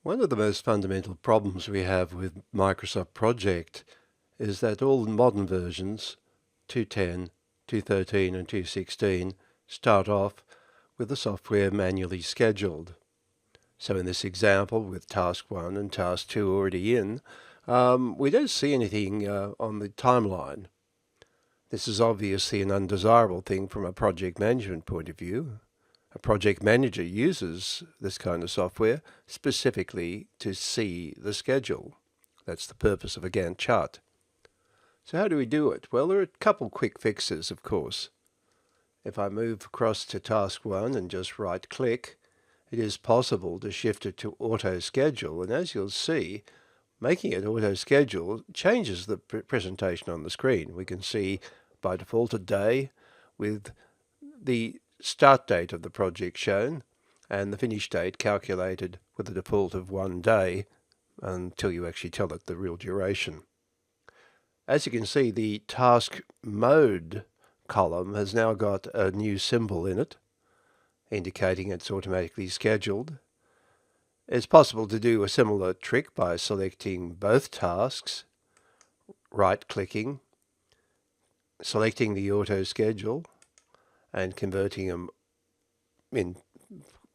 One of the most fundamental problems we have with Microsoft Project is that all modern versions, 2.10, 2.13 and 2.16, start off with the software manually scheduled. So in this example with task 1 and task 2 already in, we don't see anything on the timeline. This is obviously an undesirable thing from a project management point of view. A project manager uses this kind of software specifically to see the schedule. That's the purpose of a Gantt chart. So how do we do it? Well, there are a couple quick fixes, of course. If I move across to task 1 and just right-click, it is possible to shift it to auto-schedule, and as you'll see, making it auto-schedule changes the presentation on the screen. We can see by default a day with the start date of the project shown and the finish date calculated with a default of 1 day until you actually tell it the real duration. As you can see, the task mode column has now got a new symbol in it indicating it's automatically scheduled. It's possible to do a similar trick by selecting both tasks, right-clicking, selecting the auto schedule and converting them in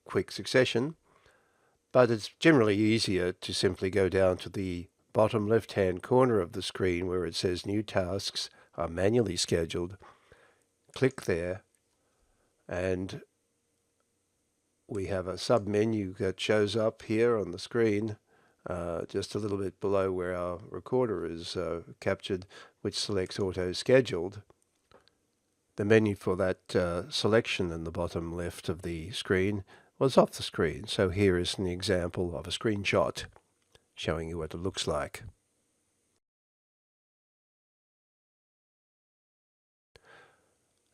quick succession, but it's generally easier to simply go down to the bottom left-hand corner of the screen where it says New Tasks are manually scheduled. Click there, and we have a sub-menu that shows up here on the screen, just a little bit below where our recorder is captured, which selects Auto Scheduled. The menu for that selection in the bottom left of the screen was off the screen, so here is an example of a screenshot showing you what it looks like.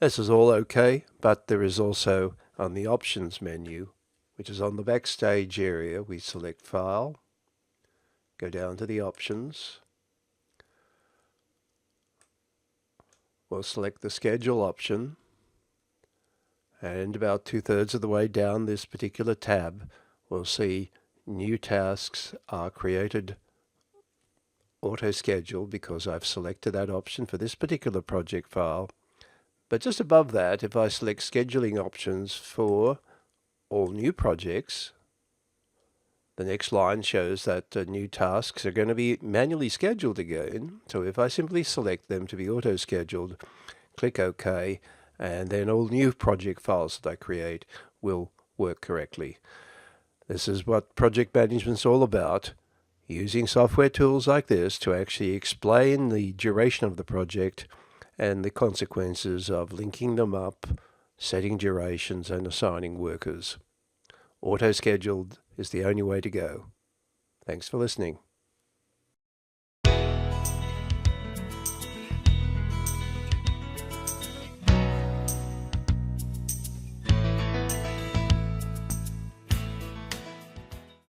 This is all okay, but there is also on the Options menu, which is on the Backstage area, we select File, go down to the Options, we'll select the Schedule option, and about 2/3 of the way down this particular tab, we'll see New Tasks are created auto-scheduled because I've selected that option for this particular project file. But just above that, if I select scheduling options for all new projects, the next line shows that new tasks are going to be manually scheduled again. So if I simply select them to be auto-scheduled, click OK, and then all new project files that I create will work correctly. This is what project management's all about, using software tools like this to actually explain the duration of the project and the consequences of linking them up, setting durations, and assigning workers. Auto-scheduled is the only way to go. Thanks for listening.